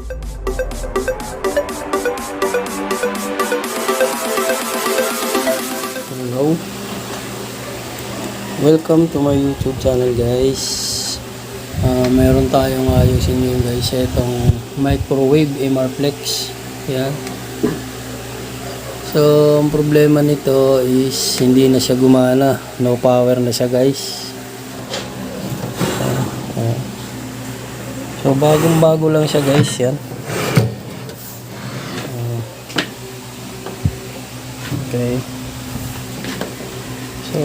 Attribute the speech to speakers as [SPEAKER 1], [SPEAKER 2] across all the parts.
[SPEAKER 1] Hello, welcome to my YouTube channel guys. Mayroon tayong ayusin yun guys, itong microwave MRFlex. Yan. So ang problema nito is hindi na siya gumana, no power na siya guys. So bagong bago lang siya guys. Yan. Okay. So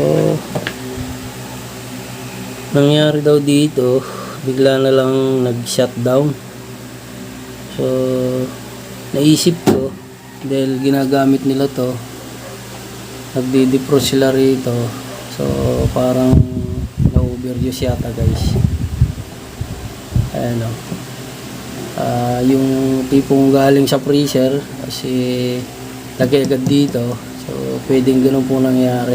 [SPEAKER 1] nangyari daw dito, bigla na lang nag-shutdown. So naisip ko, dahil ginagamit nila to, nagdi-defrost sila rito, so parang na-overuse yata guys. Ayan o, yung tipong galing sa freezer kasi lagay agad dito, so pwedeng ganun po nangyari.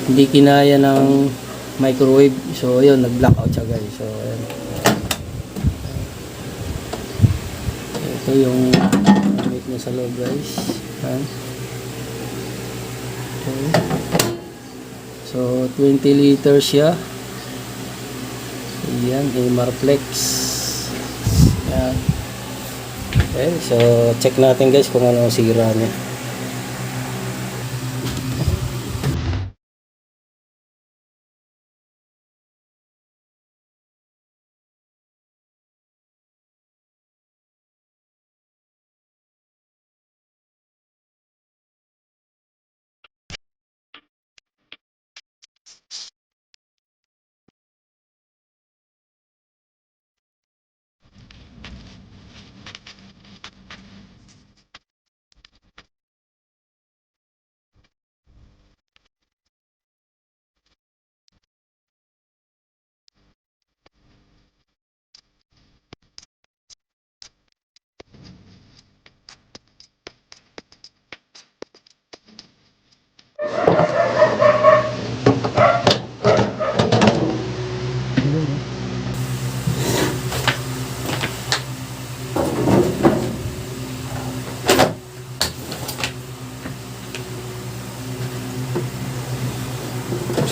[SPEAKER 1] Hindi kinaya ng microwave, so yun, nag-blackout siya guys. So ayan, ito yung gamit niya sa loob guys. Ayan. Okay. So 20 liters siya. Ayan, MRFlex. Ayan. Okay, so check natin guys kung ano ang sira niya.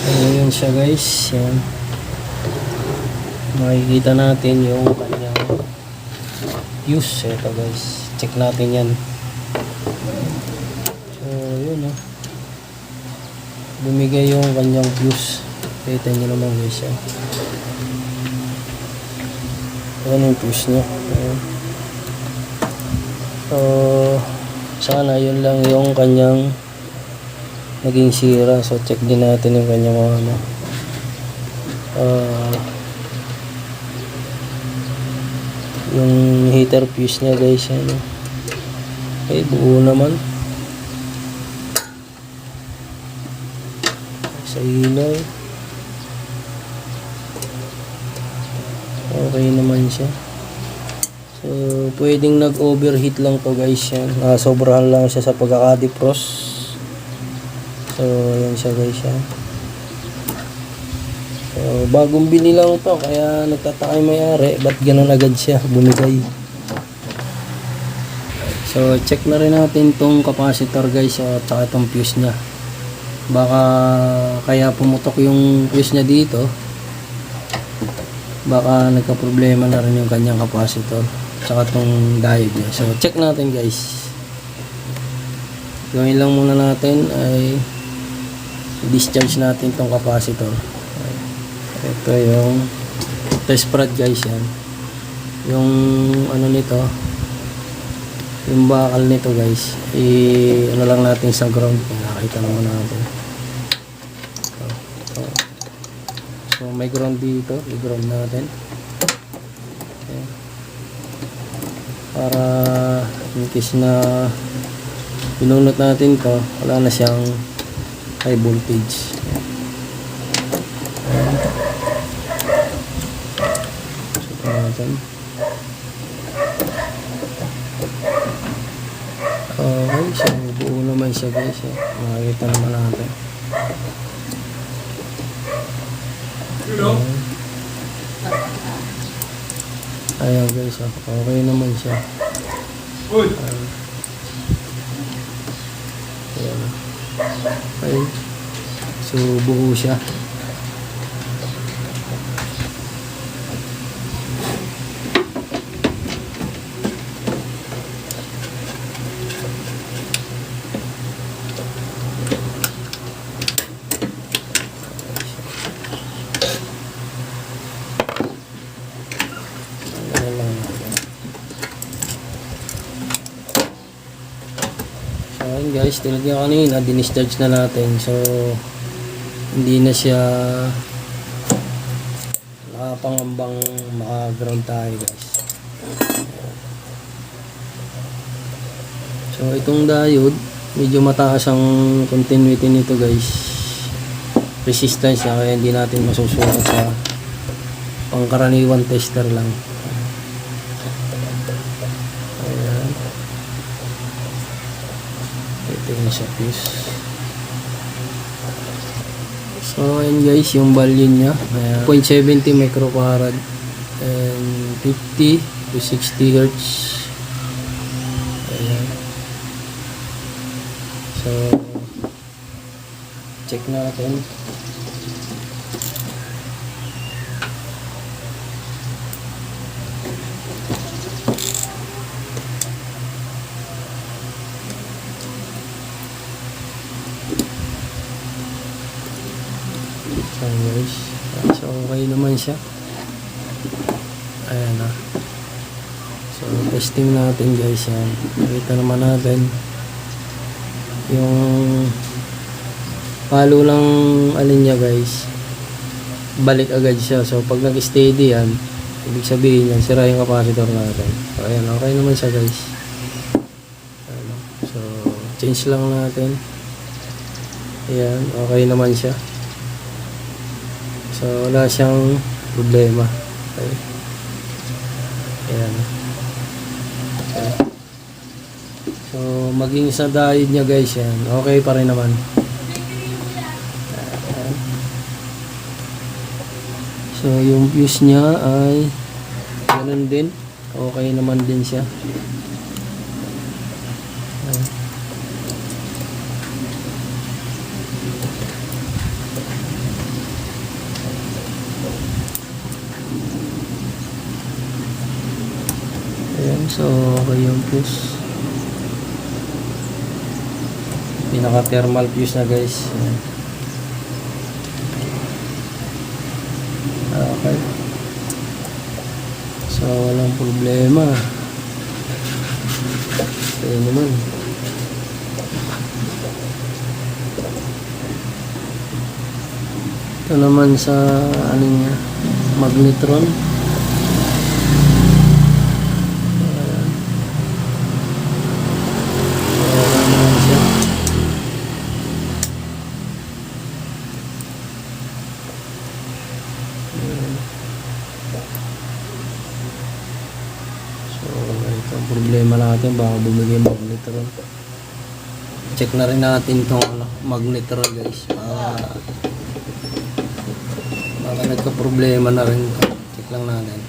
[SPEAKER 1] Ayan siya guys. Yan. Makikita natin yung kanyang fuse. Ito guys, check natin yan. So yun o, bumigay yung kanyang fuse. Kita nyo naman guys yan. Ayan yung fuse nya. Ayan. So sana yun lang yung kanyang naging sira. So check din natin yung kanyang mga ano, yung heater fuse nya guys. Ano, okay, buo naman sa ilaw. Okay naman siya. So pwedeng nag overheat lang to guys. Yan, sobrahan lang siya sa pagkaka-defrost. So yan siya guys yan. So bagong bili lang to, kaya nagtataka yung may-ari ba't ganun agad siya bumigay. So check na rin natin tong capacitor guys, at saka itong fuse nya. Baka kaya pumutok yung fuse nya dito, baka nagka-problema na rin yung kanyang capacitor saka itong diode nya. So check natin guys. Gawin lang muna natin ay discharge natin tong capacitor. Ito yung test rod guys yan. Yung ano nito, yung bakal nito guys, ano lang natin sa ground. Nakita naman natin. So may ground dito, i-ground natin. Okay. Para in case na pinunot natin to, wala na siyang high voltage. So natin. Okay, so buo naman siya guys. Makikita naman natin. Ayan guys, okay naman siya. Ayan. Okay. So buo siya. Ayan guys, tulad nga kanina, dinischarge na natin. So, hindi na siya nakapangambang maka-ground tayo guys. So, itong diode, medyo mataas ang continuity nito guys. Resistance niya, kaya hindi natin masusukat sa pangkaraniwan tester lang. Ito yung sa fuse. So ayan guys, yung value nya 0.70 microfarad and 50 to 60 hertz. Ayan. So check natin. So guys, so okay naman siya. Ayan na. So testing natin guys yan. Nakita naman natin yung palo lang alin niya guys, balik agad siya. So pag nag-steady yan, ibig sabihin yan, sira yung capacitor natin. So ayan, okay naman siya guys. Ayan. So change lang natin. Ayan, okay naman siya. So wala siyang problema. Okay. Ayan. Okay. So maging sa diode niya guys yan, okay pa rin naman. Ayan. So yung fuse niya ay ganun din, okay naman din siya. Ayan. Ayan, so okay yung fuse. Pinaka thermal fuse na guys. Ayan. Okay. So walang problema. Ayan naman. Ito naman sa ano niya, magnetron. So ito ang problema natin, baka bumigay magnetron. Check na rin natin itong magnetron guys, baka nagka-problema na rin. Check lang natin.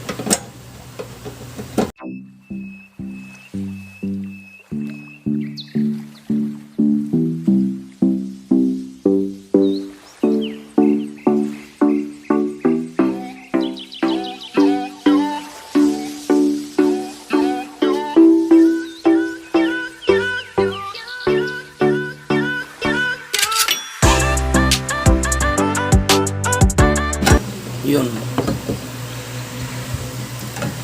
[SPEAKER 1] Yun.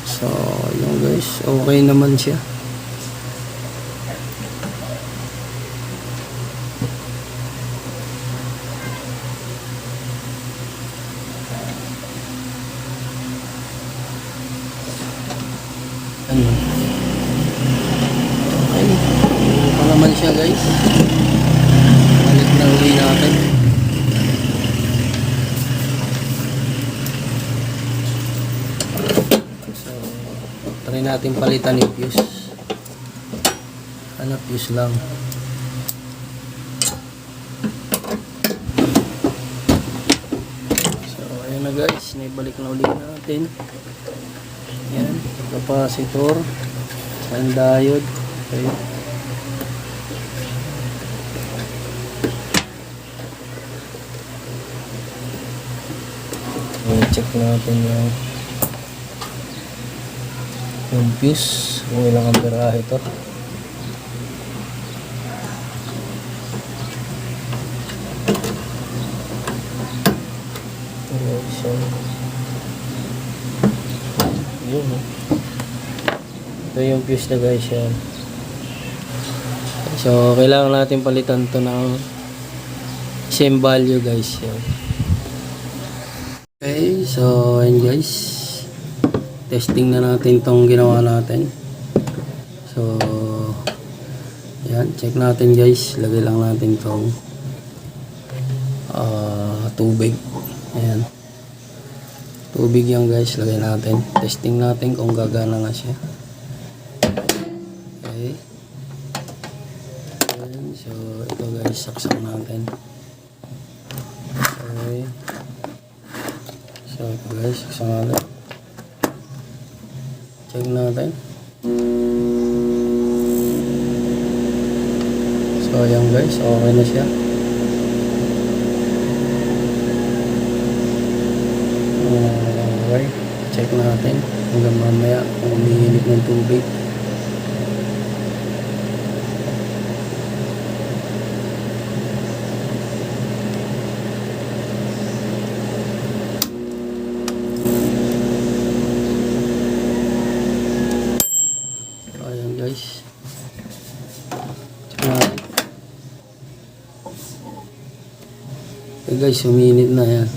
[SPEAKER 1] So yun guys, okay naman siya. Ano? Okay. Pa naman siya guys. Balik na uwi natin. Try natin palitan yung fuse. Ano, fuse lang. So ayan na na guys, naibalik na ulit natin. Yan, capacitor, and diode. Okay. I-check natin yung fuse, kung ilang amperahe ito. Yun, ito yung fuse na guys yan. So kailangan natin palitan to ng same value guys yan. Okay, so ayun guys, testing na natin tong ginawa natin. So yan, check natin guys, lagay lang natin tong tubig. Ayan, tubig yan guys, lagay natin. Testing natin kung gagana nga siya. Okay. Ayan, so ito guys, saksak natin. Okay. So ito guys, saksak natin. Check natin. So ayan guys, okay na siya. Okay, check natin hanggang mamaya kung umiinit ng tubig. Ayan guys, check natin. Okay guys, umiinit na yan.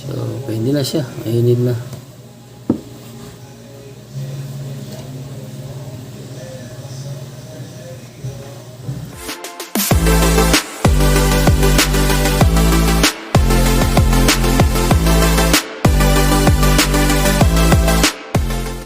[SPEAKER 1] So, pwede na siya. Mainit na.